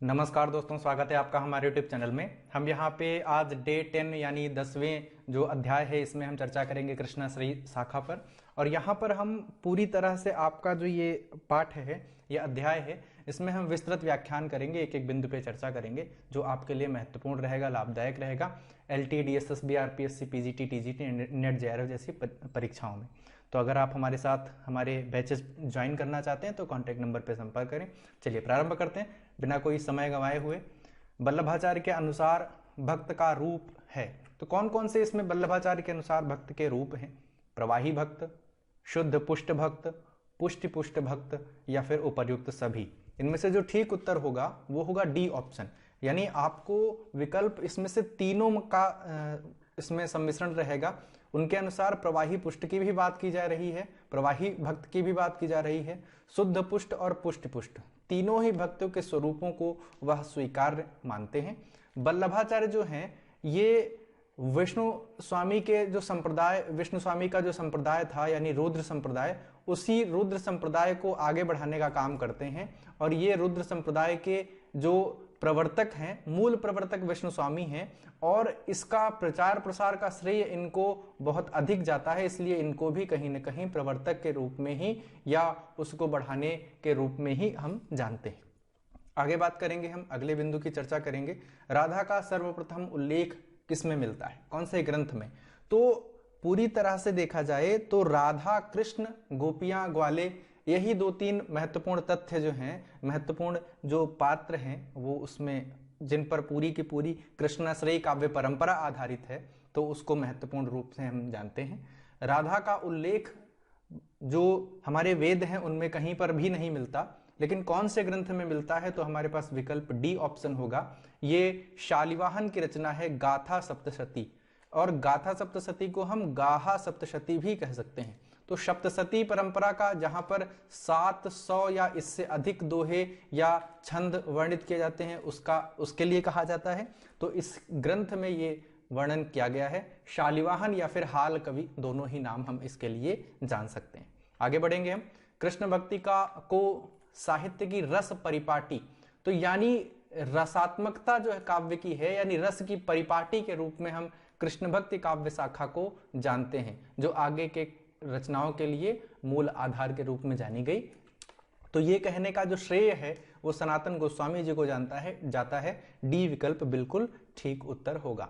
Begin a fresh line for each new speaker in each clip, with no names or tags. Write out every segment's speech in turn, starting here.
नमस्कार दोस्तों, स्वागत है आपका हमारे YouTube चैनल में। हम यहाँ पे आज डे 10 यानी 10वें जो अध्याय है इसमें हम चर्चा करेंगे कृष्णाश्रयी शाखा पर। और यहाँ पर हम पूरी तरह से आपका जो ये पाठ है, ये अध्याय है, इसमें हम विस्तृत व्याख्यान करेंगे, एक एक बिंदु पे चर्चा करेंगे जो आपके लिए महत्वपूर्ण रहेगा, लाभदायक रहेगा LT, DSSB, RPSC, PGT, TGT, net JRF जैसी परीक्षाओं में। तो अगर आप हमारे साथ हमारे बैचेस ज्वाइन करना चाहते हैं तो कॉन्टैक्ट नंबर पर संपर्क करें। चलिए प्रारंभ करते हैं बिना कोई समय गंवाए हुए। वल्लभाचार्य के अनुसार भक्त का रूप है, तो कौन कौन से इसमें वल्लभाचार्य के अनुसार भक्त के रूप हैं? प्रवाही भक्त, शुद्ध पुष्ट भक्त, पुष्टि पुष्ट भक्त या फिर उपर्युक्त सभी। इनमें से जो ठीक उत्तर होगा वो होगा डी ऑप्शन, यानी आपको विकल्प इसमें से तीनों का इसमें सम्मिश्रण रहेगा। उनके अनुसार प्रवाही पुष्ट की भी बात की जा रही है, प्रवाही भक्त की भी बात की जा रही है, शुद्ध पुष्ट और पुष्टि पुष्ट, तीनों ही भक्तों के स्वरूपों को वह स्वीकार्य मानते हैं। वल्लभाचार्य जो हैं ये विष्णु स्वामी के जो संप्रदाय, विष्णु स्वामी का जो संप्रदाय था यानी रुद्र संप्रदाय, उसी रुद्र संप्रदाय को आगे बढ़ाने का काम करते हैं। और ये रुद्र संप्रदाय के जो प्रवर्तक हैं, मूल प्रवर्तक विष्णु स्वामी हैं, और इसका प्रचार प्रसार का श्रेय इनको बहुत अधिक जाता है, इसलिए इनको भी कहीं ना कहीं प्रवर्तक के रूप में ही या उसको बढ़ाने के रूप में ही हम जानते हैं। आगे बात करेंगे, हम अगले बिंदु की चर्चा करेंगे। राधा का सर्वप्रथम उल्लेख किस में मिलता है, कौन से ग्रंथ में? तो पूरी तरह से देखा जाए तो राधा, कृष्ण, गोपियां, ग्वाले, यही दो तीन महत्वपूर्ण तथ्य जो हैं, महत्वपूर्ण जो पात्र हैं, वो उसमें जिन पर पूरी की पूरी कृष्णाश्रयी काव्य परंपरा आधारित है, तो उसको महत्वपूर्ण रूप से हम जानते हैं। राधा का उल्लेख जो हमारे वेद हैं उनमें कहीं पर भी नहीं मिलता, लेकिन कौन से ग्रंथ में मिलता है? तो हमारे पास विकल्प डी ऑप्शन होगा। ये शालिवाहन की रचना है गाथा सप्तशती, और गाथा सप्तशती को हम गाहा सप्तशती भी कह सकते हैं। तो सप्तशती परंपरा का जहां पर 700 या इससे अधिक दोहे या छंद वर्णित किए जाते हैं उसके लिए कहा जाता है। तो इस ग्रंथ में ये वर्णन किया गया है। शालिवाहन या फिर हाल कवि, दोनों ही नाम हम इसके लिए जान सकते हैं। आगे बढ़ेंगे हम। कृष्ण भक्ति को साहित्य की रस परिपाटी, तो यानी रसात्मकता जो है काव्य की है, यानी रस की परिपाटी के रूप में हम कृष्ण भक्ति काव्य शाखा को जानते हैं, जो आगे के रचनाओं के लिए मूल आधार के रूप में जानी गई। तो ये कहने का जो श्रेय है वो सनातन गोस्वामी जी को जाता है। डी विकल्प बिल्कुल ठीक उत्तर होगा।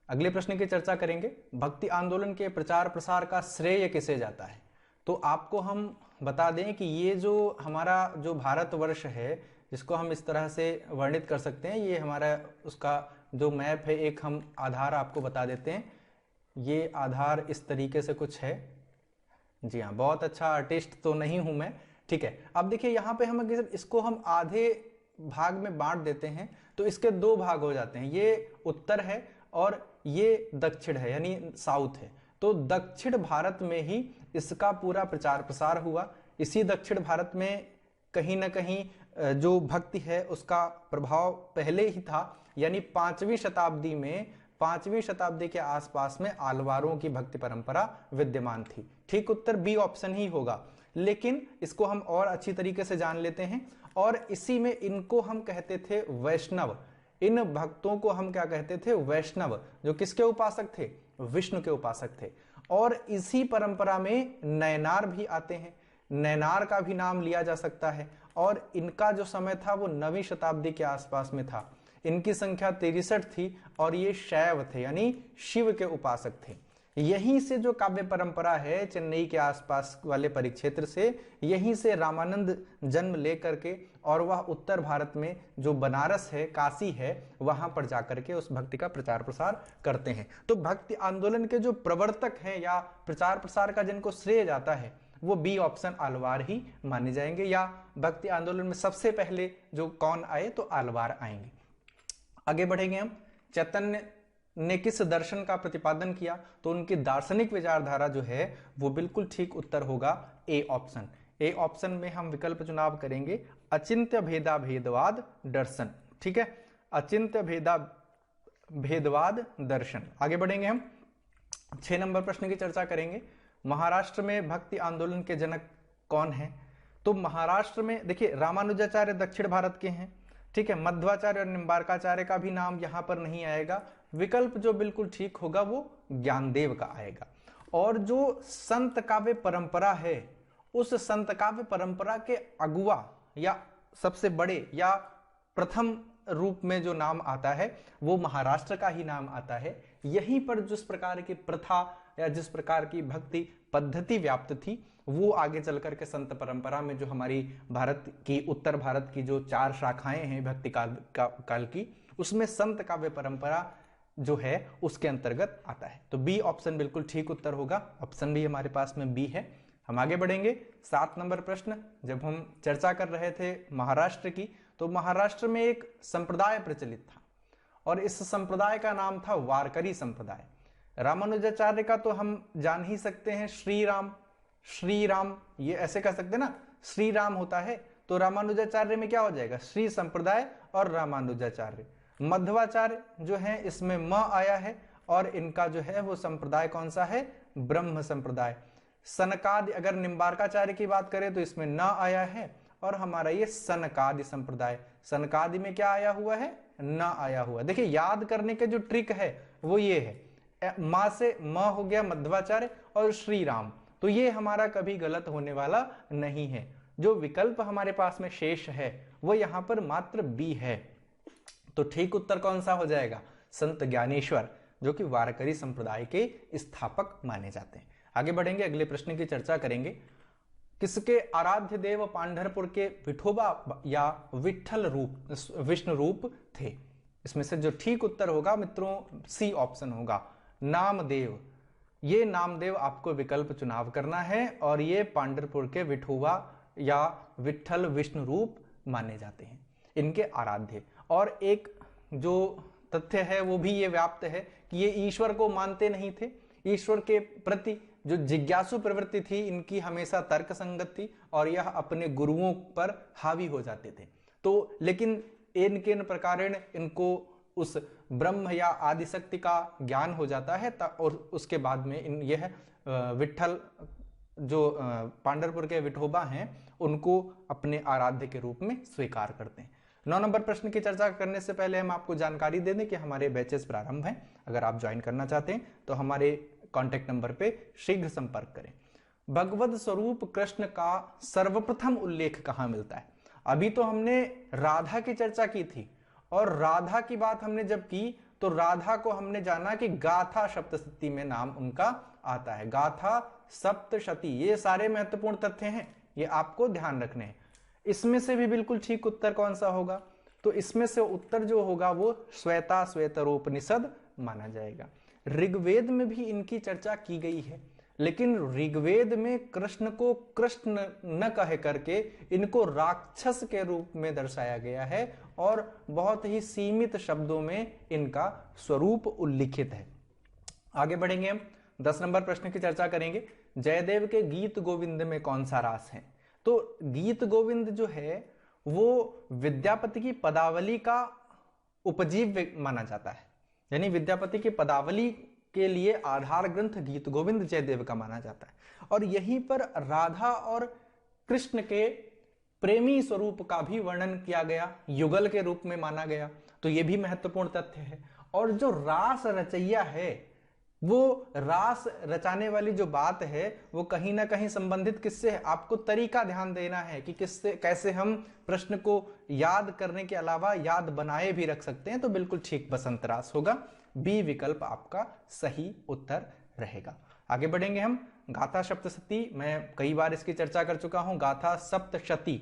अगले प्रश्न की चर्चा करेंगे। भक्ति आंदोलन के प्रचार प्रसार का श्रेय किसे जाता है? तो आपको हम बता दें कि ये जो हमारा जो भारतवर्ष है, जिसको हम इस तरह से वर्णित कर सकते हैं, ये हमारा उसका जो मैप है, एक हम आधार आपको बता देते हैं। ये आधार इस तरीके से कुछ है। जी हाँ, बहुत अच्छा आर्टिस्ट तो नहीं हूं मैं, ठीक है। अब देखिए यहाँ पे हम अगर इसको हम आधे भाग में बांट देते हैं तो इसके दो भाग हो जाते हैं। ये उत्तर है और ये दक्षिण है, यानी साउथ है। तो दक्षिण भारत में ही इसका पूरा प्रचार प्रसार हुआ। इसी दक्षिण भारत में कहीं ना कहीं जो भक्ति है उसका प्रभाव पहले ही था, यानी 5वीं शताब्दी के आसपास में आलवारों की भक्ति परंपरा विद्यमान थी। ठीक उत्तर बी ऑप्शन ही होगा, लेकिन इसको हम और अच्छी तरीके से जान लेते हैं। और इसी में इनको हम कहते थे वैष्णव। इन भक्तों को हम क्या कहते थे? वैष्णव, जो किसके उपासक थे? विष्णु के उपासक थे। और इसी परंपरा में नयनार भी आते हैं, नयनार का भी नाम लिया जा सकता है। और इनका जो समय था वो 9वीं शताब्दी के आसपास में था। इनकी संख्या 63 थी और ये शैव थे, यानी शिव के उपासक थे। यहीं से जो काव्य परंपरा है, चेन्नई के आसपास वाले परिक्षेत्र से, यहीं से रामानंद जन्म लेकर के, और वह उत्तर भारत में जो बनारस है, काशी है, वहां पर जाकर के उस भक्ति का प्रचार प्रसार करते हैं। तो भक्ति आंदोलन के जो प्रवर्तक हैं या प्रचार प्रसार का जिनको श्रेय जाता है, वो बी ऑप्शन आलवार ही माने जाएंगे। या भक्ति आंदोलन में सबसे पहले जो कौन आए? तो आलवार आएंगे। आगे बढ़ेंगे हम। चैतन्य ने किस दर्शन का प्रतिपादन किया? तो उनकी दार्शनिक विचारधारा जो है वो बिल्कुल ठीक उत्तर होगा ए ऑप्शन। ए ऑप्शन में हम विकल्प चुनाव करेंगे अचिंत्य भेदा भेदवाद दर्शन, ठीक है, अचिंत्य भेदा भेदवाद दर्शन। आगे बढ़ेंगे हम। 6 नंबर प्रश्न की चर्चा करेंगे। महाराष्ट्र में भक्ति आंदोलन के जनक कौन है? तो महाराष्ट्र में देखिए रामानुजाचार्य दक्षिण भारत के हैं, ठीक है, मध्वाचार्य और निम्बार्काचार्य का भी नाम यहां पर नहीं आएगा। विकल्प जो बिल्कुल ठीक होगा वो ज्ञानदेव का आएगा। और जो संत काव्य परंपरा है, उस संत काव्य परंपरा के अगुआ या सबसे बड़े या प्रथम रूप में जो नाम आता है वो महाराष्ट्र का ही नाम आता है। यहीं पर जिस प्रकार की प्रथा या जिस प्रकार की भक्ति पद्धति व्याप्त थी, वो आगे चल करके संत परंपरा में जो हमारी भारत की, उत्तर भारत की जो 4 शाखाएं हैं भक्ति काल की, उसमें संत काव्य परंपरा जो है उसके अंतर्गत आता है। तो बी ऑप्शन बिल्कुल ठीक उत्तर होगा। ऑप्शन भी हमारे पास में बी है। हम आगे बढ़ेंगे। 7 नंबर प्रश्न, जब हम चर्चा कर रहे थे महाराष्ट्र की, तो महाराष्ट्र में एक संप्रदाय प्रचलित था और इस संप्रदाय का नाम था वारकरी संप्रदाय। रामानुजाचार्य का तो हम जान ही सकते हैं, श्री राम ये ऐसे कह सकते हैं ना, श्री राम होता है, तो रामानुजाचार्य में क्या हो जाएगा, श्री संप्रदाय और रामानुजाचार्य। मध्वाचार्य जो है इसमें म आया है और इनका जो है वो संप्रदाय कौन सा है, ब्रह्म संप्रदाय। सनकादि, अगर निम्बार्काचार्य की बात करें तो इसमें न आया है और हमारा ये सनकादि संप्रदाय। सनकादि में क्या आया हुआ है, न आया हुआ। देखिए याद करने के जो ट्रिक है वो ये है, मां से म हो गया मध्वाचार्य और श्री राम, तो ये हमारा कभी गलत होने वाला नहीं है। जो विकल्प हमारे पास में शेष है वो यहां पर मात्र बी है। तो ठीक उत्तर कौन सा हो जाएगा, संत ज्ञानेश्वर, जो कि वारकरी संप्रदाय के स्थापक माने जाते हैं। आगे बढ़ेंगे, अगले प्रश्न की चर्चा करेंगे। किसके आराध्य देव पांढरपुर के विठोबा या विठल रूप, विष्णु रूप थे? इसमें से जो ठीक उत्तर होगा मित्रों सी ऑप्शन होगा, नामदेव। ये नामदेव आपको विकल्प चुनाव करना है और ये पांढरपुर के विठोबा या विठल विष्णु रूप माने जाते हैं, इनके आराध्य। और एक जो तथ्य है वो भी ये व्याप्त है कि ये ईश्वर को मानते नहीं थे, ईश्वर के प्रति जो जिज्ञासु प्रवृत्ति थी इनकी हमेशा तर्क संगत थी और यह अपने गुरुओं पर हावी हो जाते थे। तो लेकिन इन प्रकारेण इनको उस ब्रह्म या आदिशक्ति का ज्ञान हो जाता है और उसके बाद में इन यह विठल जो पांढरपुर के विठोबा हैं उनको अपने आराध्य के रूप में स्वीकार करते हैं। 9 नंबर प्रश्न की चर्चा करने से पहले हम आपको जानकारी दे दें कि हमारे बैचेस प्रारंभ हैं। अगर आप ज्वाइन करना चाहते हैं तो हमारे कॉन्टेक्ट नंबर पे शीघ्र संपर्क करें। भगवद स्वरूप कृष्ण का सर्वप्रथम उल्लेख कहां मिलता है? अभी तो हमने राधा की चर्चा की थी और राधा की बात हमने जब की तो राधा को हमने जाना कि गाथा सप्तशती में नाम उनका आता है। गाथा सप्तशती, ये सारे महत्वपूर्ण तथ्य हैं, ये आपको ध्यान रखने हैं। इसमें से भी बिल्कुल ठीक उत्तर कौन सा होगा? तो इसमें से उत्तर जो होगा वो श्वेता श्वेतरोपनिषद माना जाएगा। ऋग्वेद में भी इनकी चर्चा की गई है, लेकिन ऋग्वेद में कृष्ण को कृष्ण न कह करके इनको राक्षस के रूप में दर्शाया गया है और बहुत ही सीमित शब्दों में इनका स्वरूप उल्लिखित है। आगे बढ़ेंगे, हम 10 नंबर प्रश्न की चर्चा करेंगे। जयदेव के गीत गोविंद में कौन सा रास है? तो गीत गोविंद जो है वो विद्यापति की पदावली का उपजीव्य माना जाता है, यानी विद्यापति की पदावली के लिए आधार ग्रंथ गीत गोविंद जयदेव का माना जाता है। और यहीं पर राधा और कृष्ण के प्रेमी स्वरूप का भी वर्णन किया गया, युगल के रूप में माना गया, तो यह भी महत्वपूर्ण तथ्य है। और जो रास रचैया है, वो रास रचाने वाली जो बात है वो कहीं ना कहीं संबंधित किससे है? आपको तरीका ध्यान देना है कि किससे, कैसे हम प्रश्न को याद करने के अलावा याद बनाए भी रख सकते हैं। तो बिल्कुल ठीक बसंत रास होगा, बी विकल्प आपका सही उत्तर रहेगा। आगे बढ़ेंगे हम। गाथा सप्तशती, मैं कई बार इसकी चर्चा कर चुका हूं, गाथा सप्तशती,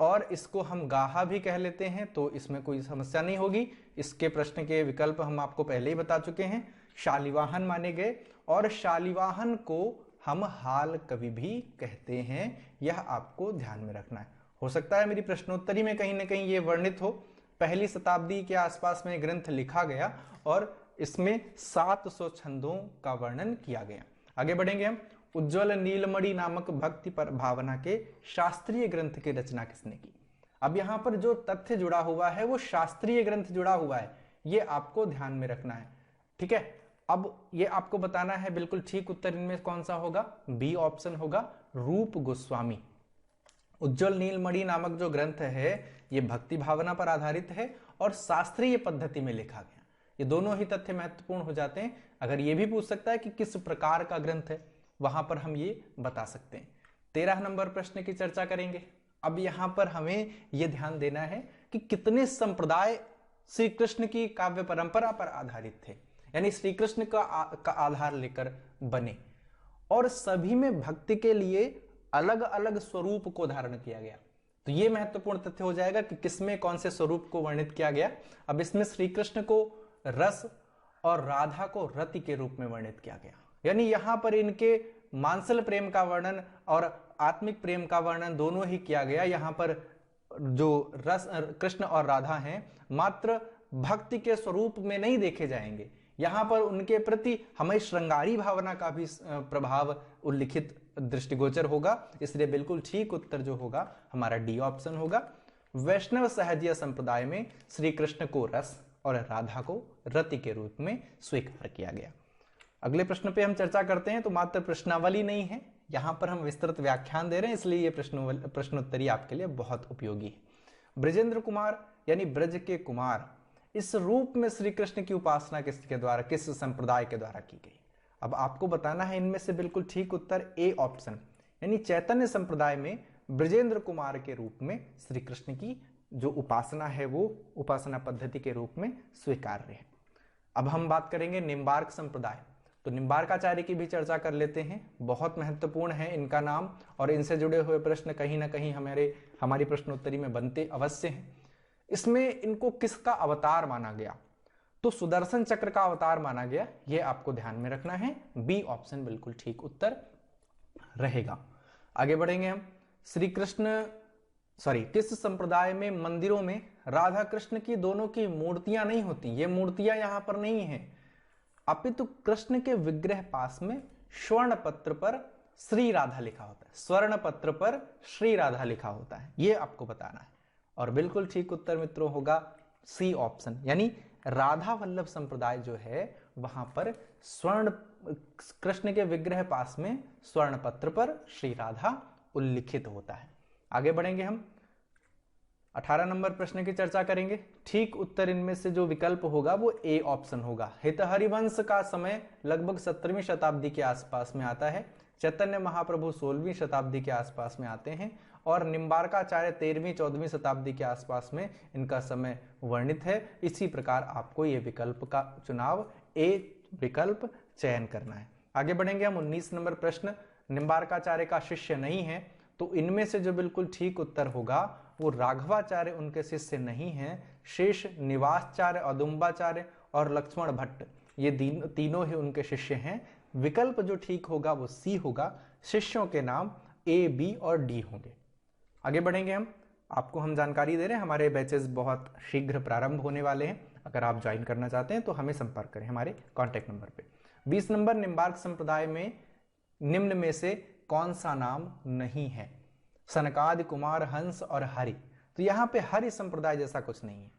और इसको हम गाहा भी कह लेते हैं, तो इसमें कोई समस्या नहीं होगी। इसके प्रश्न के विकल्प हम आपको पहले ही बता चुके हैं। शालिवाहन माने गए और शालिवाहन को हम हाल कवि भी कहते हैं, यह आपको ध्यान में रखना है। हो सकता है मेरी प्रश्नोत्तरी में कहीं ना कहीं ये वर्णित हो। पहली शताब्दी के आसपास में ग्रंथ लिखा गया और इसमें 700 छंदों का वर्णन किया गया। आगे बढ़ेंगे हम। उज्ज्वल नीलमणि नामक भक्ति पर भावना के शास्त्रीय ग्रंथ की रचना किसने की? अब यहां पर जो तथ्य जुड़ा हुआ है वो शास्त्रीय ग्रंथ जुड़ा हुआ है, ये आपको ध्यान में रखना है, ठीक है। अब ये आपको बताना है बिल्कुल ठीक उत्तर इनमें कौन सा होगा, बी ऑप्शन होगा, रूप गोस्वामी। उज्ज्वल नीलमणि नामक जो ग्रंथ है ये भक्ति भावना पर आधारित है और शास्त्रीय पद्धति में लिखा गया। ये दोनों ही तथ्य महत्वपूर्ण हो जाते हैं। अगर ये भी पूछ सकता है कि किस प्रकार का ग्रंथ है, वहां पर हम ये बता सकते हैं। 13 नंबर प्रश्न की चर्चा करेंगे। अब यहां पर हमें यह ध्यान देना है कि कितने संप्रदाय श्री कृष्ण की काव्य परंपरा पर आधारित थे, यानी श्री कृष्ण का आधार लेकर बने, और सभी में भक्ति के लिए अलग अलग स्वरूप को धारण किया गया। तो यह महत्वपूर्ण तथ्य हो जाएगा कि किसमें कौन से स्वरूप को वर्णित किया गया। अब इसमें श्री कृष्ण को रस और राधा को रति के रूप में वर्णित किया गया, यानी यहां पर इनके मांसल प्रेम का वर्णन और आत्मिक प्रेम का वर्णन दोनों ही किया गया। यहां पर जो रस कृष्ण और राधा हैं मात्र भक्ति के स्वरूप में नहीं देखे जाएंगे, यहां पर उनके प्रति हमें श्रृंगारी भावना का भी प्रभाव उल्लिखित दृष्टिगोचर होगा। इसलिए बिल्कुल ठीक उत्तर जो होगा हमारा डी ऑप्शन होगा। वैष्णव सहजीय संप्रदाय में श्री कृष्ण को रस और राधा को रति के रूप में स्वीकार किया गया। अगले प्रश्न पे हम चर्चा करते हैं। तो मात्र प्रश्नावली नहीं है, यहां पर हम विस्तृत व्याख्यान दे रहे हैं, इसलिए ये प्रश्नोत्तरी आपके लिए बहुत उपयोगी है। ब्रजेंद्र कुमार यानी ब्रज के कुमार, इस रूप में श्री कृष्ण की उपासना किसके द्वारा, किस संप्रदाय के द्वारा की गई। अब आपको बताना है इनमें से बिल्कुल ठीक उत्तर ए ऑप्शन, यानी चैतन्य संप्रदाय में ब्रजेंद्र कुमार के रूप में श्री कृष्ण की जो उपासना है वो उपासना पद्धति के रूप में स्वीकार्य है। अब हम बात करेंगे निम्बार्क संप्रदाय। तो निम्बार्काचार्य की भी चर्चा कर लेते हैं, बहुत महत्वपूर्ण है इनका नाम, और इनसे जुड़े हुए प्रश्न कहीं ना कहीं हमारी प्रश्नोत्तरी में बनते अवश्य हैं। इसमें इनको किसका अवतार माना गया, तो सुदर्शन चक्र का अवतार माना गया, यह आपको ध्यान में रखना है। बी ऑप्शन बिल्कुल ठीक उत्तर रहेगा। आगे बढ़ेंगे हम। श्री कृष्ण किस संप्रदाय में मंदिरों में राधा कृष्ण की दोनों की मूर्तियां नहीं होती, ये मूर्तियां यहां पर नहीं है, अपितु कृष्ण के विग्रह पास में स्वर्ण पत्र पर श्री राधा लिखा होता है, स्वर्ण पत्र पर श्री राधा लिखा होता है, ये आपको बताना है। और बिल्कुल ठीक उत्तर मित्रों होगा सी ऑप्शन, यानी राधा वल्लभ संप्रदाय जो है वहां पर स्वर्ण कृष्ण के विग्रह पास में स्वर्ण पत्र पर श्री राधा उल्लिखित होता है। आगे बढ़ेंगे हम। 18 नंबर प्रश्न की चर्चा करेंगे। ठीक उत्तर इनमें से जो विकल्प होगा वो ए ऑप्शन होगा। हित हरिवंश का समय लगभग 17वीं शताब्दी के आसपास में आता है, चैतन्य महाप्रभु 16वीं शताब्दी के आसपास में आते हैं, और निम्बार्काचार्य 13वीं 14वीं शताब्दी के आसपास में इनका समय वर्णित है। इसी प्रकार आपको ये विकल्प का चुनाव ए विकल्प चयन करना है। आगे बढ़ेंगे हम। 19 नंबर प्रश्न, निम्बार्काचार्य का शिष्य नहीं है, तो इनमें से जो बिल्कुल ठीक उत्तर होगा वो राघवाचार्य उनके शिष्य नहीं हैं, शेष निवासचार्य, अदुम्बाचार्य और लक्ष्मण भट्ट ये तीनों ही उनके शिष्य हैं। विकल्प जो ठीक होगा वो सी होगा, शिष्यों के नाम ए, बी और डी होंगे। आगे बढ़ेंगे हम। आपको हम जानकारी दे रहे हैं हमारे बैचेस बहुत शीघ्र प्रारंभ होने वाले हैं, अगर आप ज्वाइन करना चाहते हैं तो हमें संपर्क करें हमारे कॉन्टैक्ट नंबर पे। 20 नंबर, निम्बार्क संप्रदाय में निम्न में से कौन सा नाम नहीं है, सनकादि, कुमार, हंस और हरि। तो यहां पे हरि संप्रदाय जैसा कुछ नहीं है,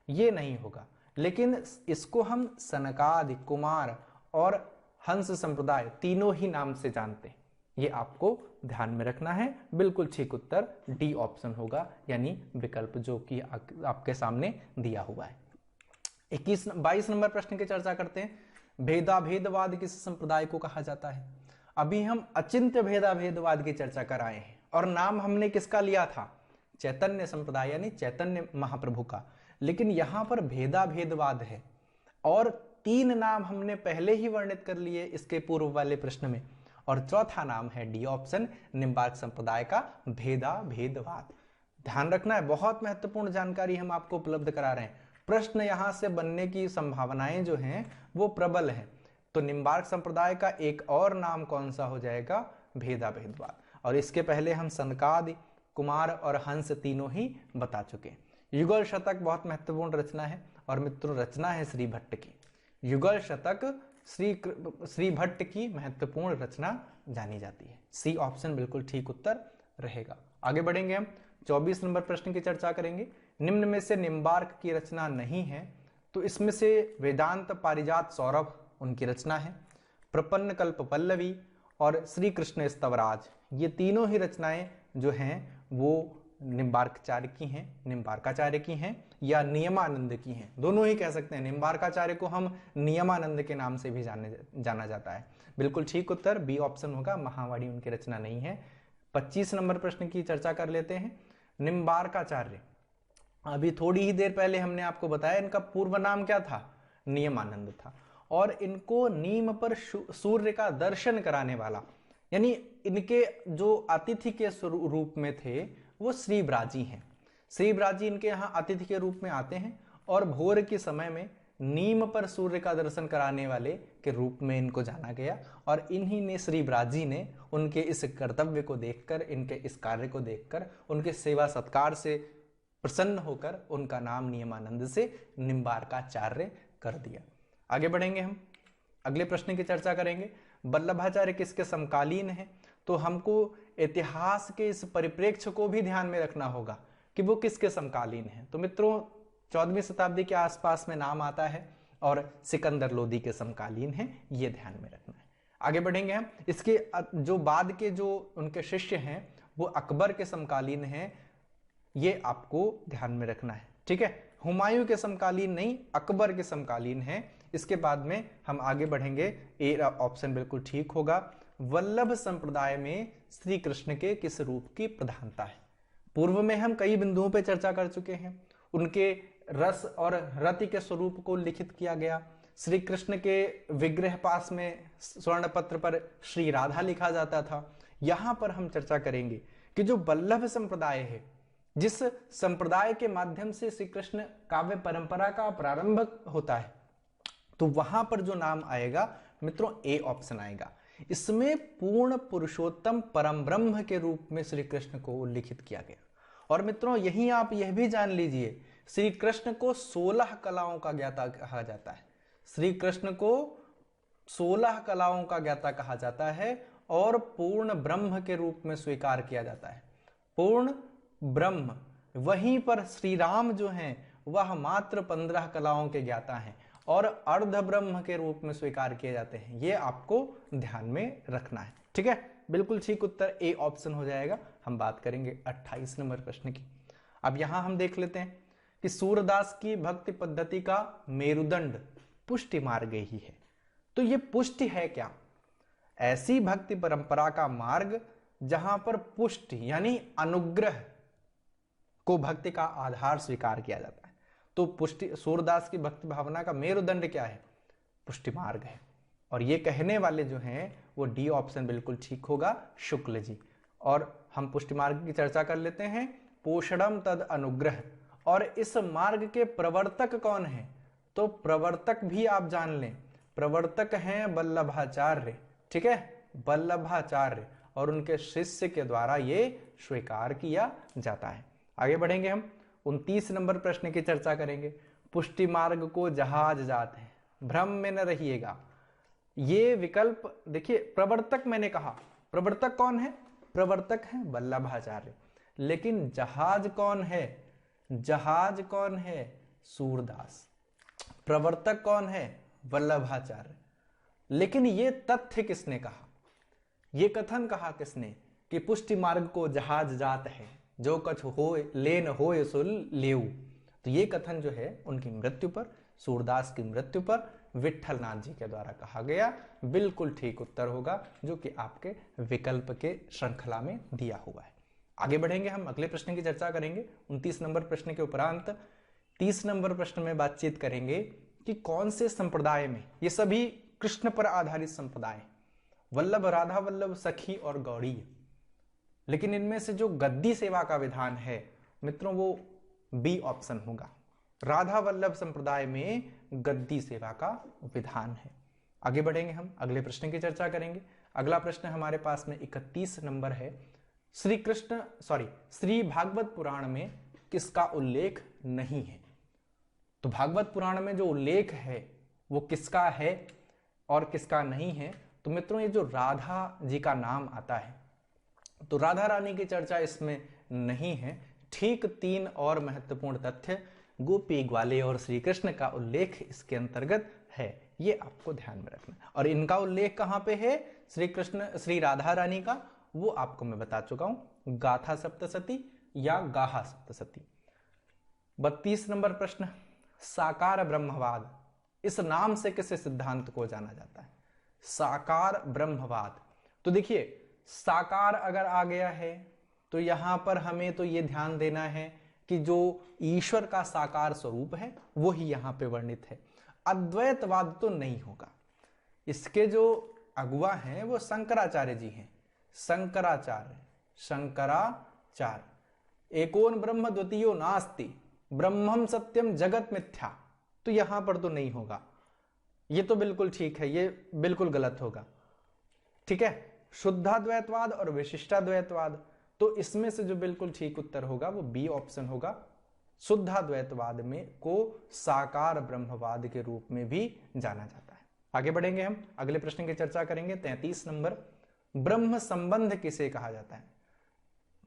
ये नहीं होगा, लेकिन इसको हम सनकादि, कुमार और हंस संप्रदाय तीनों ही नाम से जानते हैं, ये आपको ध्यान में रखना है। बिल्कुल ठीक उत्तर डी ऑप्शन होगा, यानी विकल्प जो कि आपके सामने दिया हुआ है। 22 नंबर प्रश्न की चर्चा करते हैं। भेदाभेदवाद किस संप्रदाय को कहा जाता है। अभी हम अचिंत्य भेदाभेदवाद की चर्चा कर आए हैं, और नाम हमने किसका लिया था, चैतन्य संप्रदाय यानी चैतन्य महाप्रभु का, लेकिन यहां पर भेदाभेदवाद है, और 3 नाम हमने पहले ही वर्णित कर लिए इसके पूर्व वाले प्रश्न में, और चौथा नाम है डी ऑप्शन, निम्बार्क संप्रदाय का भेदाभेदवाद। ध्यान रखना है, बहुत महत्वपूर्ण जानकारी हम आपको उपलब्ध करा रहे हैं। प्रश्न यहां से बनने की संभावनाएं जो हैं वो प्रबल हैं। तो निम्बार्क संप्रदाय का एक और नाम कौन सा हो जाएगा, भेदाभेदवाद। और इसके पहले हम सनकादि, कुमार और हंस तीनों ही बता चुके हैं। युगल शतक बहुत महत्वपूर्ण रचना है, और मित्रों रचना है श्री भट्ट की। युगल शतक श्री भट्ट की महत्वपूर्ण रचना जानी जाती है। सी ऑप्शन बिल्कुल ठीक उत्तर रहेगा। आगे बढ़ेंगे हम। 24 नंबर प्रश्न की चर्चा करेंगे। निम्न में से निम्बार्क की रचना नहीं है, तो इसमें से वेदांत पारिजात सौरभ उनकी रचना है, प्रपन्न कल्प पल्लवी और श्री कृष्ण स्तवराज, ये तीनों ही रचनाएं जो हैं वो निम्बार्काचार्य की हैं, निम्बार्काचार्य की हैं या नियमानंद की हैं, दोनों ही कह सकते हैं। निम्बार्काचार्य को हम नियमानंद के नाम से भी जाना जाता है। बिल्कुल ठीक उत्तर बी ऑप्शन होगा, महावाणी उनकी रचना नहीं है। 25 नंबर प्रश्न की चर्चा कर लेते हैं। निम्बार्काचार्य, अभी थोड़ी ही देर पहले हमने आपको बताया इनका पूर्व नाम क्या था, नियमानंद था। और इनको नीम पर सूर्य का दर्शन कराने वाला, यानी इनके जो अतिथि के रूप में थे वो श्री ब्राजी हैं। श्री ब्राजी इनके यहाँ अतिथि के रूप में आते हैं और भोर के समय में नीम पर सूर्य का दर्शन कराने वाले के रूप में इनको जाना गया। और इन्हीं ने, श्री ब्राजी ने, उनके इस कर्तव्य को देखकर, इनके इस कार्य को देखकर, उनके सेवा सत्कार से प्रसन्न होकर उनका नाम नियमानंद से निम्बार्काचार्य कर दिया। आगे बढ़ेंगे हम, अगले प्रश्न की चर्चा करेंगे। वल्लभाचार्य किसके समकालीन हैं? तो हमको इतिहास के इस परिप्रेक्ष्य को भी ध्यान में रखना होगा कि वो किसके समकालीन हैं। तो मित्रों 14वीं शताब्दी के आसपास में नाम आता है और सिकंदर लोदी के समकालीन हैं, ये ध्यान में रखना है। आगे बढ़ेंगे हम, इसके जो बाद के जो उनके शिष्य हैं वो अकबर के समकालीन हैं, ये आपको ध्यान में रखना है, ठीक है। हुमायूं के समकालीन नहीं, अकबर के समकालीन हैं। इसके बाद में हम आगे बढ़ेंगे, ए ऑप्शन बिल्कुल ठीक होगा। वल्लभ संप्रदाय में श्री कृष्ण के किस रूप की प्रधानता है? पूर्व में हम कई बिंदुओं पर चर्चा कर चुके हैं। उनके रस और रति के स्वरूप को लिखित किया गया। श्री कृष्ण के विग्रह पास में स्वर्ण पत्र पर श्री राधा लिखा जाता था। यहां पर हम चर्चा करेंगे कि जो वल्लभ संप्रदाय है, जिस संप्रदाय के माध्यम से श्री कृष्ण काव्य परंपरा का प्रारंभ होता है, तो वहां पर जो नाम आएगा मित्रों ए ऑप्शन आएगा। इसमें पूर्ण पुरुषोत्तम परम ब्रह्म के रूप में श्री कृष्ण को उल्लिखित किया गया। और मित्रों यही आप यह भी जान लीजिए, श्री कृष्ण को 16 कलाओं का ज्ञाता कहा जाता है। श्री कृष्ण को 16 कलाओं का ज्ञाता कहा जाता है और पूर्ण ब्रह्म के रूप में स्वीकार किया जाता है। पूर्ण ब्रह्म। वहीं पर श्री राम जो हैं वह मात्र 15 कलाओं के ज्ञाता हैं और अर्ध ब्रह्म के रूप में स्वीकार किए जाते हैं। ये आपको ध्यान में रखना है, ठीक है। बिल्कुल ठीक उत्तर ए ऑप्शन हो जाएगा। हम बात करेंगे 28 नंबर प्रश्न की। अब यहां हम देख लेते हैं कि सूरदास की भक्ति पद्धति का मेरुदंड पुष्टि मार्ग ही है। तो ये पुष्टि है क्या? ऐसी भक्ति परंपरा का मार्ग जहां पर पुष्टि यानी अनुग्रह को भक्ति का आधार स्वीकार किया जाता है। तो पुष्टि, सूरदास की भक्ति भावना का मेरुदंड क्या है? पुष्टि मार्ग है। और ये कहने वाले जो हैं वो डी ऑप्शन बिल्कुल ठीक होगा, शुक्ल जी। और हम पुष्टि मार्ग की चर्चा कर लेते हैं। पोषणम तद अनुग्रह। और इस मार्ग के प्रवर्तक कौन है? तो प्रवर्तक भी आप जान लें, प्रवर्तक हैं वल्लभाचार्य, ठीक है, वल्लभाचार्य। और उनके शिष्य के द्वारा ये स्वीकार किया जाता है। आगे बढ़ेंगे हम, 29 नंबर प्रश्न की चर्चा करेंगे। पुष्टि मार्ग को जहाज जात है, भ्रम में न रहिएगा। ये विकल्प देखिए, प्रवर्तक मैंने कहा, प्रवर्तक कौन है? प्रवर्तक है वल्लभाचार्य। लेकिन जहाज कौन है? जहाज कौन है? सूरदास। प्रवर्तक कौन है? वल्लभाचार्य। लेकिन ये तथ्य किसने कहा, ये कथन कहा किसने कि पुष्टि मार्ग को जहाज जात है, जो कछ होय लेन होय सो लेऊ? तो ये कथन जो है उनकी मृत्यु पर, सूरदास की मृत्यु पर विट्ठल नाथ जी के द्वारा कहा गया। बिल्कुल ठीक उत्तर होगा, जो कि आपके विकल्प के श्रृंखला में दिया हुआ है। आगे बढ़ेंगे हम, अगले प्रश्न की चर्चा करेंगे। 29 नंबर प्रश्न के उपरांत 30 नंबर प्रश्न में बातचीत करेंगे कि कौन से संप्रदाय में, ये सभी कृष्ण पर आधारित संप्रदाय, वल्लभ, राधा वल्लभ, सखी और गौड़ी, लेकिन इनमें से जो गद्दी सेवा का विधान है मित्रों वो बी ऑप्शन होगा। राधा वल्लभ संप्रदाय में गद्दी सेवा का विधान है। आगे बढ़ेंगे हम, अगले प्रश्न की चर्चा करेंगे। अगला प्रश्न हमारे पास में 31 नंबर है। श्री भागवत पुराण में किसका उल्लेख नहीं है? तो भागवत पुराण में जो उल्लेख है वो किसका है और किसका नहीं है? तो मित्रों ये जो राधा जी का नाम आता है, तो राधा रानी की चर्चा इसमें नहीं है। ठीक 3 और महत्वपूर्ण तथ्य, गोपी ग्वाले और श्री कृष्ण का उल्लेख इसके अंतर्गत है, ये आपको ध्यान में रखना। और इनका उल्लेख कहां पे है? श्री कृष्ण, श्री राधा रानी का, वो आपको मैं बता चुका हूं गाथा सप्तशती या गाहा सप्तशती। 32 नंबर प्रश्न, साकार ब्रह्मवाद इस नाम से किस सिद्धांत को जाना जाता है? साकार ब्रह्मवाद। तो देखिए, साकार अगर आ गया है तो यहां पर हमें तो ये ध्यान देना है कि जो ईश्वर का साकार स्वरूप है वो ही यहां पे वर्णित है। अद्वैतवाद तो नहीं होगा। इसके जो अगुआ हैं वो शंकराचार्य जी हैं। शंकराचार्य एकोन ब्रह्म द्वितीयो नास्ति ब्रह्मम सत्यम जगत मिथ्या। तो यहां पर तो नहीं होगा, ये तो बिल्कुल ठीक है, ये बिल्कुल गलत होगा। ठीक है, शुद्धाद्वैतवाद और विशिष्टाद्वैतवाद, तो इसमें से जो बिल्कुल ठीक उत्तर होगा वो बी ऑप्शन होगा। शुद्धाद्वैतवाद में को साकार ब्रह्मवाद के रूप में भी जाना जाता है। आगे बढ़ेंगे, हम अगले प्रश्न की चर्चा करेंगे। 33 नंबर, ब्रह्म संबंध किसे कहा जाता है?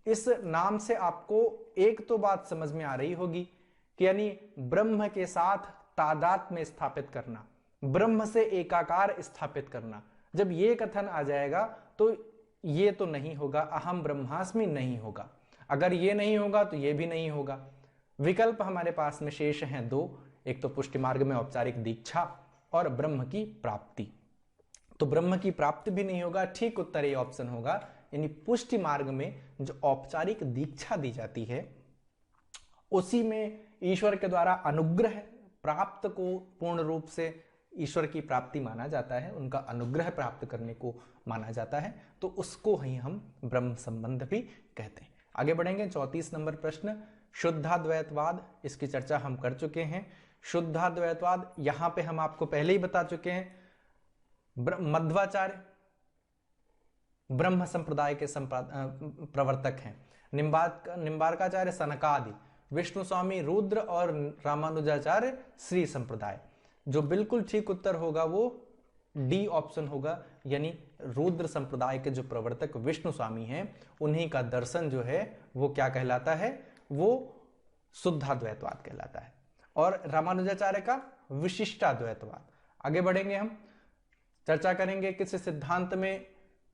इस नाम से आपको एक तो बात समझ में आ रही होगी कि यानी ब्रह्म के साथ तादात्म्य स्थापित करना, ब्रह्म से एकाकार स्थापित करना। जब ये कथन आ जाएगा तो ये तो नहीं होगा, अहम ब्रह्मास्मि नहीं होगा। अगर ये नहीं होगा तो ये भी नहीं होगा। विकल्प हमारे पास में शेष हैं दो, एक तो पुष्टि मार्ग में औपचारिक दीक्षा और ब्रह्म की प्राप्ति। तो ब्रह्म की प्राप्ति भी नहीं होगा, ठीक उत्तर ये ऑप्शन होगा। यानी पुष्टि मार्ग में जो औपचारिक दीक्षा दी जाती है उसी में ईश्वर के द्वारा अनुग्रह प्राप्त को पूर्ण रूप से ईश्वर की प्राप्ति माना जाता है, उनका अनुग्रह प्राप्त करने को माना जाता है, तो उसको ही हम ब्रह्म संबंध भी कहते हैं। आगे बढ़ेंगे, 34 नंबर प्रश्न, शुद्धाद्वैतवाद, इसकी चर्चा हम कर चुके हैं। शुद्धाद्वैतवाद यहां पे हम आपको पहले ही बता चुके हैं, मध्वाचार्य ब्रह्म संप्रदाय के प्रवर्तक हैं। निम्बार्काचार्य सनकादि, विष्णु स्वामी रुद्र और रामानुजाचार्य श्री संप्रदाय। जो बिल्कुल ठीक उत्तर होगा वो डी ऑप्शन होगा, यानी रुद्र संप्रदाय के जो प्रवर्तक विष्णु स्वामी हैं उन्हीं का दर्शन जो है वो क्या कहलाता है? वो शुद्धाद्वैतवाद कहलाता है। और रामानुजाचार्य का विशिष्टाद्वैतवाद। आगे बढ़ेंगे, हम चर्चा करेंगे किस सिद्धांत में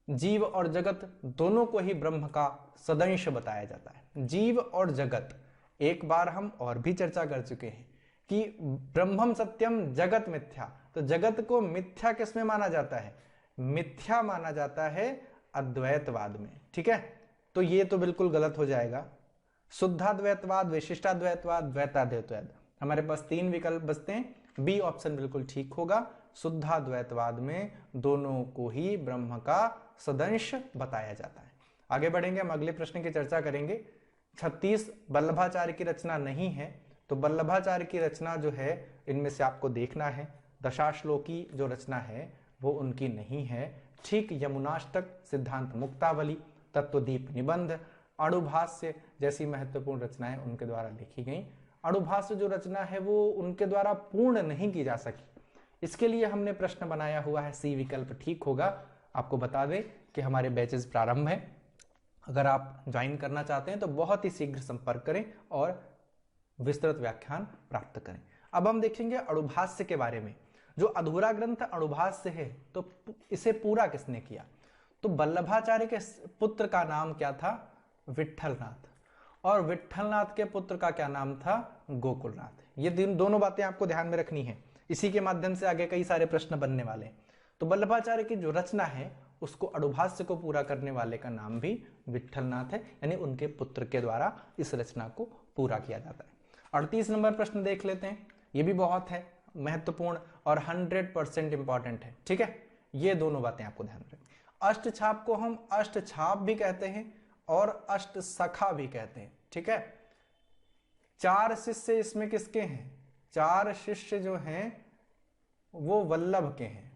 जीव और जगत दोनों को ही ब्रह्म का सदंश बताया जाता है। जीव और जगत एक बार हम और भी चर्चा कर चुके हैं कि ब्रह्मम सत्यम जगत मिथ्या। तो जगत को मिथ्या किसमें माना जाता है? मिथ्या माना जाता है अद्वैतवाद में। ठीक है, तो ये तो बिल्कुल गलत हो जाएगा। शुद्धाद्वैतवाद, विशिष्टाद्वैतवाद, द्वैताद्वैतवाद, हमारे पास तीन विकल्प बचते हैं, बी ऑप्शन बिल्कुल ठीक होगा। शुद्धाद्वैतवाद में दोनों को ही ब्रह्म का सदंश बताया जाता है। आगे बढ़ेंगे, हम अगले प्रश्न की चर्चा करेंगे। 36 वल्लभाचार्य की रचना नहीं है, तो वल्लभाचार्य की रचना जो है इनमें से आपको देखना है। दशाश्लोकी जो रचना है वो उनकी नहीं है। ठीक यमुनाष्टक, सिद्धांत मुक्तावली, तत्वदीप निबंध, अणुभाष्य जैसी महत्वपूर्ण रचनाएं उनके द्वारा लिखी गई। अणुभाष्य जो रचना है वो उनके द्वारा पूर्ण नहीं की जा सकी, इसके लिए हमने प्रश्न बनाया हुआ है, सी विकल्प ठीक होगा। आपको बता दें कि हमारे बैचेस प्रारंभ है, अगर आप ज्वाइन करना चाहते हैं तो बहुत ही शीघ्र संपर्क करें और विस्तृत व्याख्यान प्राप्त करें। अब हम देखेंगे अणुभाष्य के बारे में। जो अधूरा ग्रंथ अणुभाष्य है तो इसे पूरा किसने किया? तो वल्लभाचार्य के पुत्र का नाम क्या था? विट्ठलनाथ। और विट्ठलनाथ के पुत्र का क्या नाम था? गोकुलनाथ। ये दोनों बातें आपको ध्यान में रखनी है, इसी के माध्यम से आगे कई सारे प्रश्न बनने वाले हैं। तो वल्लभाचार्य की जो रचना है उसको अणुभाष्य को पूरा करने वाले का नाम भी विट्ठलनाथ है, यानी उनके पुत्र के द्वारा इस रचना को पूरा किया जाता है। 38 नंबर प्रश्न देख लेते हैं, ये भी बहुत है महत्वपूर्ण और 100% इंपॉर्टेंट है। ठीक है, ये दोनों बातें आपको ध्यान रखनी। अष्टछाप को हम अष्टछाप भी कहते हैं और अष्ट सखा भी कहते हैं। ठीक है, 4 शिष्य इसमें किसके हैं? 4 शिष्य जो हैं वो वल्लभ के हैं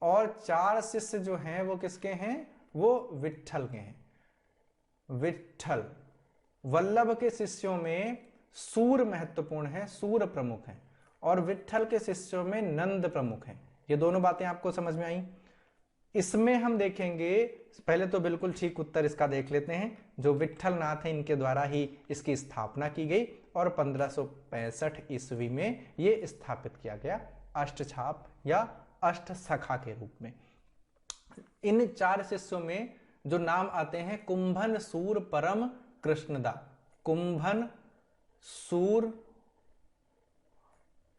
और 4 शिष्य जो हैं वो किसके हैं? वो विट्ठल के हैं। विट्ठल, वल्लभ के शिष्यों में सूर महत्वपूर्ण है, सूर प्रमुख है, और विट्ठल के शिष्यों में नंद प्रमुख है। ये दोनों बातें आपको समझ में आई। इसमें हम देखेंगे, पहले तो बिल्कुल ठीक उत्तर इसका देख लेते हैं। जो विट्ठलनाथ है इनके द्वारा ही इसकी स्थापना की गई और 1565 ईस्वी में ये स्थापित किया गया अष्टछाप या अष्ट सखा के रूप में। इन 4 शिष्यों में जो नाम आते हैं कुंभन सूर परम कृष्णदा, कुंभन सूर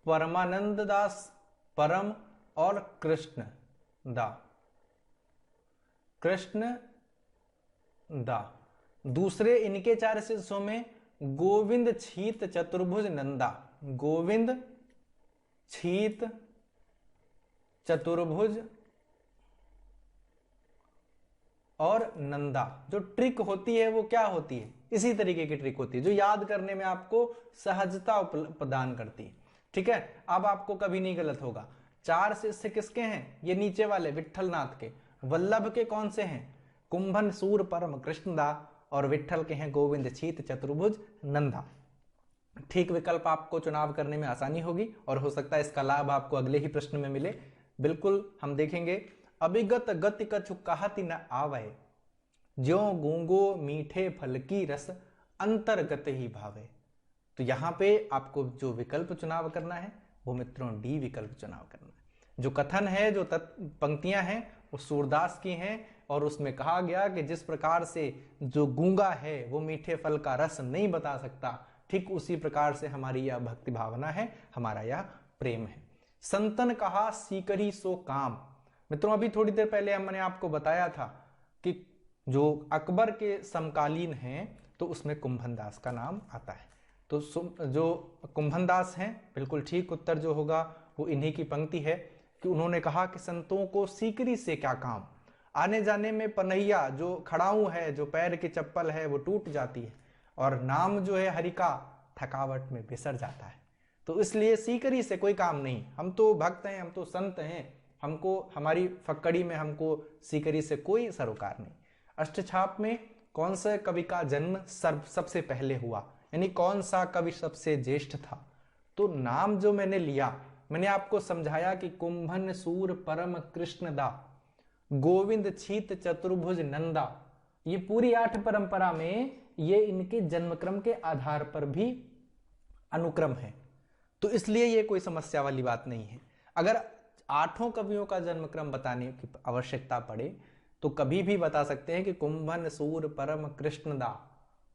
परमानंद दास परम और कृष्ण दा, कृष्ण दा। दूसरे इनके 4 शिष्यों में गोविंद छीत चतुर्भुज नंदा, गोविंद छीत चतुर्भुज और नंदा। जो ट्रिक होती है वो क्या होती है, इसी तरीके की ट्रिक होती है जो याद करने में आपको सहजता प्रदान करती है। ठीक है, अब आपको कभी नहीं गलत होगा। 4 शिष्य किसके हैं, ये नीचे वाले विट्ठल नाथ के। वल्लभ के कौन से हैं, कुंभन सूर परम कृष्णदा, और विट्ठल के हैं गोविंद छीत चतुर्भुज नंदा। ठीक विकल्प आपको चुनाव करने में आसानी होगी और हो सकता है इसका लाभ आपको अगले ही प्रश्न में मिले। बिल्कुल हम देखेंगे। अभिगत गति कछु कहति न आवे, ज्यों गूंगो मीठे फल की रस अंतर्गत ही भावे। तो यहाँ पे आपको जो विकल्प चुनाव करना है वो मित्रों डी विकल्प चुनाव करना है। जो कथन है, जो पंक्तियां हैं वो सूरदास की हैं और उसमें कहा गया कि जिस प्रकार से जो गूंगा है वो मीठे फल का रस नहीं बता सकता, ठीक उसी प्रकार से हमारी यह भक्ति भावना है, हमारा यह प्रेम है। संतन कहा सीकरी सो काम। मित्रों अभी थोड़ी देर पहले हमने आपको बताया था कि जो अकबर के समकालीन हैं तो उसमें कुंभन दास का नाम आता है। तो जो कुंभन दास हैं, बिल्कुल ठीक उत्तर जो होगा वो इन्हीं की पंक्ति है कि उन्होंने कहा कि संतों को सीकरी से क्या काम, आने जाने में पनैया जो खड़ाऊ है, जो पैर की चप्पल है वो टूट जाती है, और नाम जो है हरि का थकावट में बिसर जाता है। तो इसलिए सीकरी से कोई काम नहीं, हम तो भक्त हैं, हम तो संत हैं, हमको हमारी फक्कड़ी में हमको सीकरी से कोई सरोकार नहीं। अष्टछाप में कौन सा कवि का जन्म सबसे पहले हुआ, यानी कौन सा कवि सबसे ज्येष्ठ था, तो नाम जो मैंने लिया, मैंने आपको समझाया कि कुंभन सूर परम कृष्णदा, गोविंद छीत चतुर्भुज नंदा, ये पूरी 8 परंपरा में ये इनके जन्मक्रम के आधार पर भी अनुक्रम है। तो इसलिए ये कोई समस्या वाली बात नहीं है। अगर 8 कवियों का जन्मक्रम बताने की आवश्यकता पड़े तो कभी भी बता सकते हैं कि कुंभन सूर परम कृष्णदा,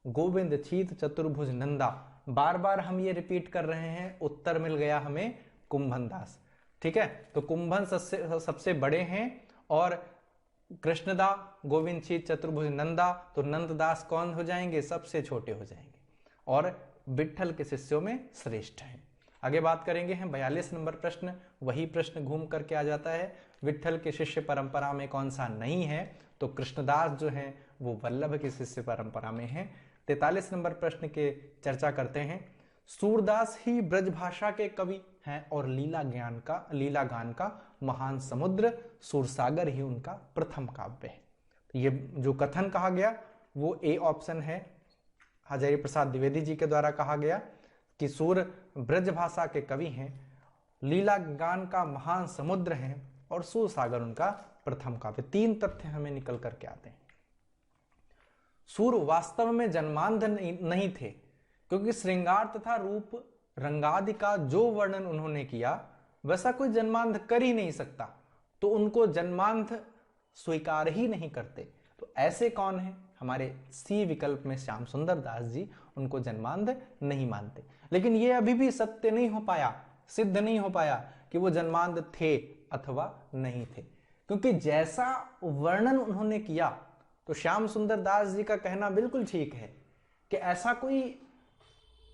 गोविंद छीत चतुर्भुज नंदा। बार बार हम ये रिपीट कर रहे हैं, उत्तर मिल गया हमें कुंभन दास। ठीक है, तो कुंभन सबसे बड़े हैं और कृष्णदा, गोविंद छीत चतुर्भुज नंदा, तो नंददास कौन हो जाएंगे, सबसे छोटे हो जाएंगे और विट्ठल के शिष्यों में श्रेष्ठ हैं। आगे बात करेंगे हम 42 नंबर प्रश्न। वही प्रश्न घूम करके आ जाता है, विट्ठल के शिष्य परंपरा में कौन सा नहीं है, तो कृष्णदास जो है वो वल्लभ की शिष्य परंपरा में है। 43 नंबर प्रश्न के चर्चा करते हैं। सूरदास ही ब्रजभाषा के कवि हैं और लीला गान का महान समुद्र सूरसागर ही उनका प्रथम काव्य है। ये जो कथन कहा गया वो ए ऑप्शन है, हजारी प्रसाद द्विवेदी जी के द्वारा कहा गया कि सूर ब्रजभाषा के कवि हैं, लीला गान का महान समुद्र हैं और सूरसागर उनका प्रथम काव्य। 3 तथ्य हमें निकल करके आते हैं। सूर वास्तव में जन्मांध नहीं थे, क्योंकि श्रृंगार तथा रूप रंगादि का जो वर्णन उन्होंने किया वैसा कोई जन्मांध कर ही नहीं सकता, तो उनको जन्मांध स्वीकार ही नहीं करते। तो ऐसे कौन है, हमारे सी विकल्प में श्याम सुंदर दास जी उनको जन्मांध नहीं मानते। लेकिन ये अभी भी सत्य नहीं हो पाया, सिद्ध नहीं हो पाया कि वो जन्मांध थे अथवा नहीं थे, क्योंकि जैसा वर्णन उन्होंने किया तो श्याम सुंदर दास जी का कहना बिल्कुल ठीक है कि ऐसा कोई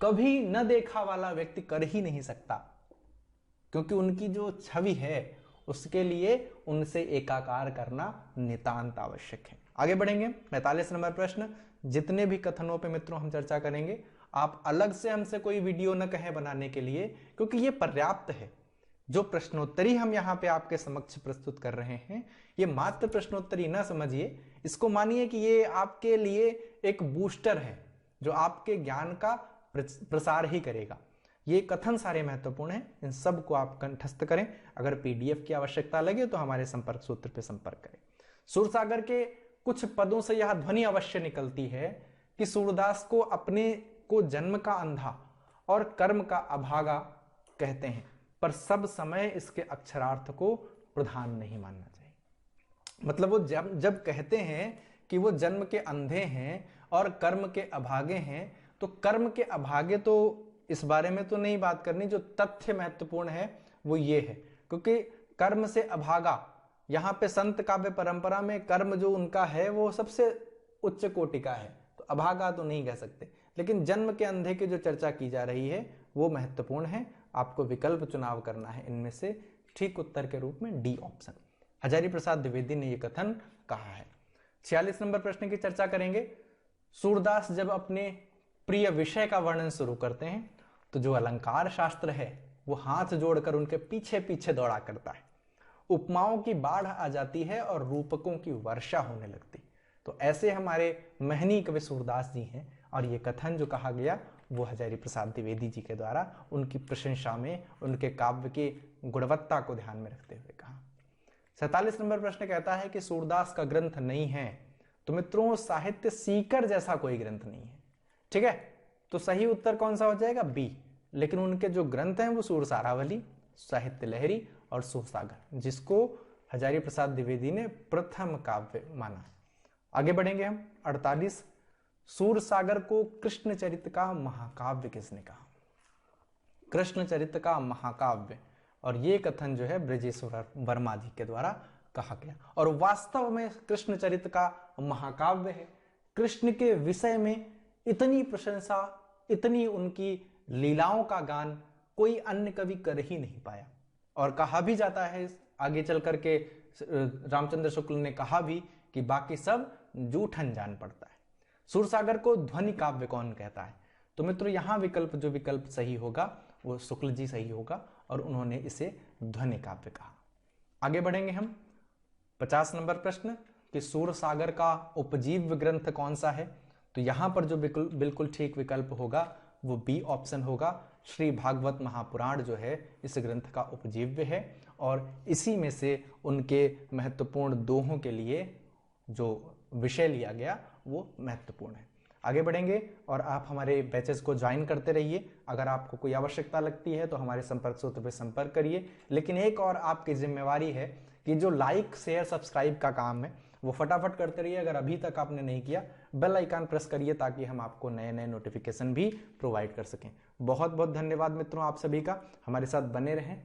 कभी न देखा वाला व्यक्ति कर ही नहीं सकता, क्योंकि उनकी जो छवि है उसके लिए उनसे एकाकार करना नितांत आवश्यक है। आगे बढ़ेंगे 45 नंबर प्रश्न। जितने भी कथनों पे मित्रों हम चर्चा करेंगे, आप अलग से हमसे कोई वीडियो न कहें बनाने के लिए, क्योंकि ये पर्याप्त है। जो प्रश्नोत्तरी हम यहाँ पे आपके समक्ष प्रस्तुत कर रहे हैं, ये मात्र प्रश्नोत्तरी ना समझिए, इसको मानिए कि ये आपके लिए एक बूस्टर है जो आपके ज्ञान का प्रसार ही करेगा। ये कथन सारे महत्वपूर्ण हैं, इन सब को आप कंठस्थ करें। अगर पीडीएफ की आवश्यकता लगे तो हमारे संपर्क सूत्र पे संपर्क करें। सूरसागर के कुछ पदों से यह ध्वनि अवश्य निकलती है कि सूरदास को अपने को जन्म का अंधा और कर्म का अभागा कहते हैं, पर सब समय इसके अक्षरार्थ को प्रधान नहीं मानना चाहिए। मतलब वो जब कहते हैं कि वो जन्म के अंधे हैं और कर्म के अभागे हैं, तो कर्म के अभागे तो इस बारे में तो नहीं बात करनी। जो तथ्य महत्वपूर्ण है वो ये है, क्योंकि कर्म से अभागा, यहाँ पे संत काव्य परंपरा में कर्म जो उनका है वो सबसे उच्च कोटि का है, तो अभागा तो नहीं कह सकते। लेकिन जन्म के अंधे की जो चर्चा की जा रही है वो महत्वपूर्ण है। आपको विकल्प चुनाव करना है इनमें से, ठीक उत्तर के रूप में डी ऑप्शन। हजारी प्रसाद द्विवेदी ने यह कथन कहा है। 46 नंबर प्रश्न की चर्चा करेंगे। सूरदास जब अपने प्रिय विषय का वर्णन शुरू करते हैं तो जो अलंकार शास्त्र है वो हाथ जोड़कर उनके पीछे पीछे दौड़ा करता है। उपमाओं की बाढ़ आ जाती है और रूपकों की वर्षा होने लगती। तो ऐसे हमारे महनीय कवि सूरदास जी हैं, और ये कथन जो कहा गया वो हजारी प्रसाद द्विवेदी जी के द्वारा उनकी प्रशंसा में, उनके काव्य की गुणवत्ता को ध्यान में रखते हुए कहा। 47 नंबर प्रश्न कहता है कि सूरदास का ग्रंथ नहीं है, तो मित्रों साहित्य सीकर जैसा कोई ग्रंथ नहीं है। ठीक है, तो सही उत्तर कौन सा हो जाएगा? बी। लेकिन उनके जो ग्रंथ हैं वो सूरसारावली, साहित्य लहरी और सूरसागर, जिसको हजारी प्रसाद द्विवेदी ने प्रथम काव्य माना। आगे बढ़ेंगे हम। 48, सूरसागर को कृष्णचरित का महाकाव्य किसने कहा? कृष्णचरित का महाकाव्य, और ये कथन जो है ब्रजेश्वर वर्मा जी के द्वारा कहा गया, और वास्तव में कृष्णचरित का महाकाव्य है। कृष्ण के विषय में इतनी प्रशंसा, इतनी उनकी लीलाओं का गान कोई अन्य कवि कर ही नहीं पाया। और कहा भी जाता है आगे चल करके, रामचंद्र शुक्ल ने कहा भी कि बाकी सब जूठन जान पड़ता है। सूरसागर को ध्वनि काव्य कौन कहता है? तो मित्रों यहाँ विकल्प, जो विकल्प सही होगा वो शुक्ल जी सही होगा, और उन्होंने इसे ध्वनि काव्य कहा। आगे बढ़ेंगे हम। 50 नंबर प्रश्न कि सूरसागर का उपजीव्य ग्रंथ कौन सा है? तो यहां पर जो बिल्कुल ठीक विकल्प होगा वो बी ऑप्शन होगा। श्री भागवत महापुराण जो है इस ग्रंथ का उपजीव्य है, और इसी में से उनके महत्वपूर्ण दोहों के लिए जो विषय लिया गया वो महत्वपूर्ण है। आगे बढ़ेंगे, और आप हमारे बैचेस को ज्वाइन करते रहिए। अगर आपको कोई आवश्यकता लगती है तो हमारे संपर्क सूत्र पर संपर्क करिए। लेकिन एक और आपकी जिम्मेवारी है कि जो लाइक शेयर सब्सक्राइब का काम है वो फटाफट करते रहिए। अगर अभी तक आपने नहीं किया, बेल आइकन प्रेस करिए ताकि हम आपको नए नए नोटिफिकेशन भी प्रोवाइड कर सकें। बहुत बहुत धन्यवाद मित्रों आप सभी का, हमारे साथ बने रहें।